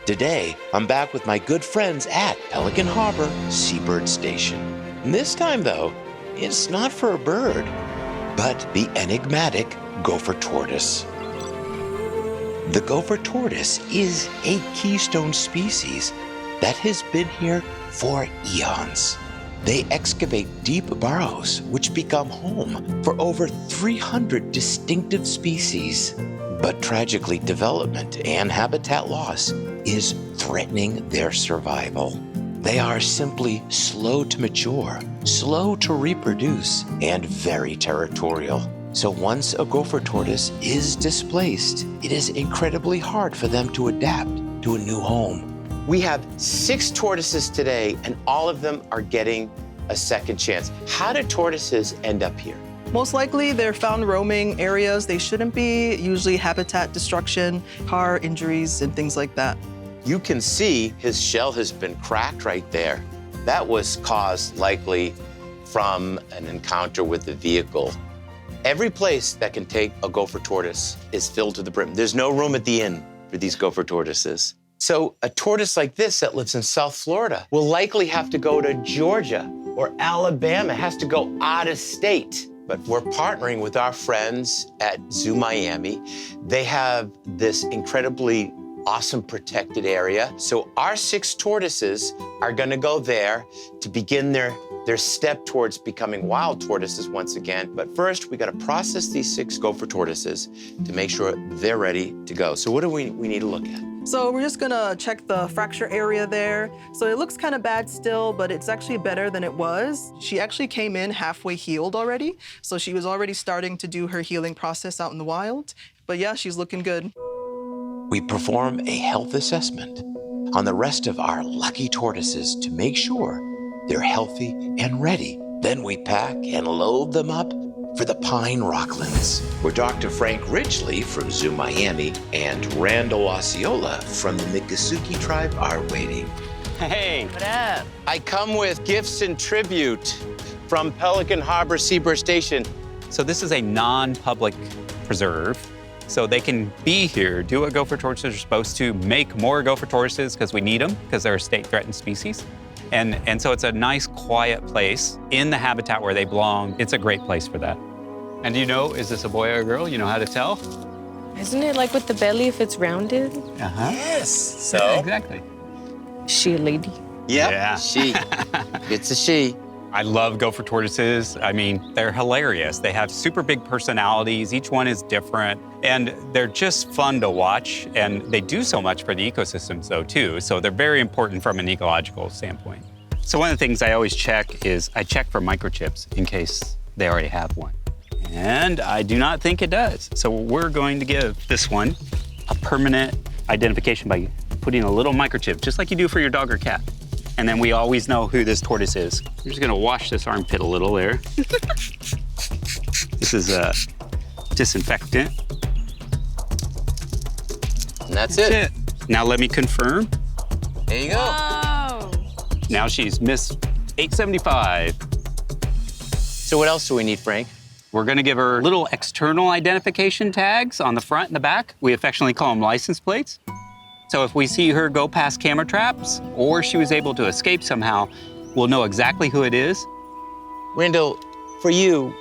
Today, I'm back with my good friends at Pelican Harbor Seabird Station. And this time, though, it's not for a bird, but the enigmatic Gopher tortoise. The Gopher tortoise is a keystone species that has been here for eons. They excavate deep burrows, which become home for over 300 distinctive species. But tragically, development and habitat loss is threatening their survival. They are simply slow to mature, slow to reproduce, and very territorial. So once a gopher tortoise is displaced, it is incredibly hard for them to adapt to a new home. We have 6 tortoises today, and all of them are getting a second chance. How did tortoises end up here? Most likely, they're found roaming areas they shouldn't be, usually habitat destruction, car injuries, and things like that. You can see his shell has been cracked right there. That was caused likely from an encounter with the vehicle. Every place that can take a gopher tortoise is filled to the brim. There's no room at the inn for these gopher tortoises. So a tortoise like this that lives in South Florida will likely have to go to Georgia or Alabama, has to go out of state. But we're partnering with our friends at Zoo Miami. They have this incredibly awesome protected area. So our 6 tortoises are gonna go there to begin their step towards becoming wild tortoises once again. But first, we gotta process these 6 gopher tortoises to make sure they're ready to go. So what do we need to look at? So we're just gonna check the fracture area there. So it looks kind of bad still, but it's actually better than it was. She actually came in halfway healed already. So she was already starting to do her healing process out in the wild. But yeah, she's looking good. We perform a health assessment on the rest of our lucky tortoises to make sure they're healthy and ready. Then we pack and load them up for the Pine Rocklands, where Dr. Frank Ridgely from Zoo Miami and Randall Osceola from the Miccosukee Tribe are waiting. Hey. What up? I come with gifts and tribute from Pelican Harbor Seabird Station. So this is a non-public preserve. So they can be here, do what gopher tortoises are supposed to, make more gopher tortoises because we need them, because they're a state-threatened species. And so it's a nice, quiet place in the habitat where they belong. It's a great place for that. And do you know, is this a boy or a girl? You know how to tell? Isn't it like with the belly if it's rounded? Uh-huh. Yes. So Yeah, exactly. Is she a lady? Yep, Yeah. she. It's a she. I love gopher tortoises. I mean, they're hilarious. They have super big personalities. Each one is different. And they're just fun to watch. And they do so much for the ecosystems, though, too. So they're very important from an ecological standpoint. So one of the things I always check is I check for microchips in case they already have one. And I do not think it does. So we're going to give this one a permanent identification by putting a little microchip, just like you do for your dog or cat. And then we always know who this tortoise is. We're just gonna wash this armpit a little there. This is a disinfectant. And that's it. Now let me confirm. There you go. Oh. Now she's Miss 875. So what else do we need, Frank? We're gonna give her little external identification tags on the front and the back. We affectionately call them license plates. So if we see her go past camera traps or she was able to escape somehow, we'll know exactly who it is. Randall, for you,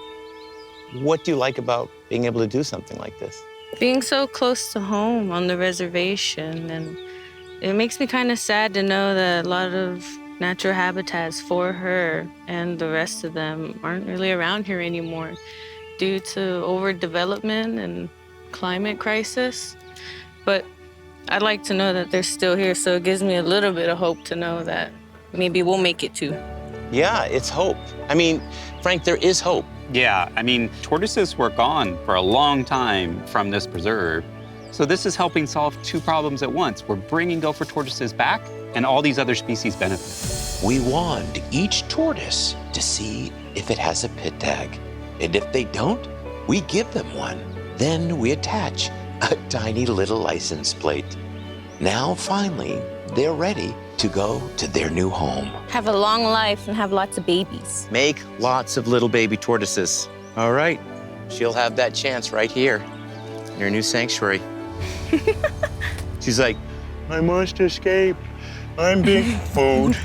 what do you like about being able to do something like this? Being so close to home on the reservation, and it makes me kind of sad to know that a lot of natural habitats for her and the rest of them aren't really around here anymore due to overdevelopment and climate crisis. But I'd like to know that they're still here, so it gives me a little bit of hope to know that maybe we'll make it too. Yeah, it's hope. I mean, Frank, there is hope. Yeah, I mean, tortoises were gone for a long time from this preserve. So this is helping solve 2 problems at once. We're bringing gopher tortoises back, and all these other species benefit. We wand each tortoise to see if it has a pit tag. And if they don't, we give them one. Then we attach a tiny little license plate. Now, finally, they're ready to go to their new home. Have a long life and have lots of babies. Make lots of little baby tortoises. All right, she'll have that chance right here in her new sanctuary. She's like, I must escape. I'm being food.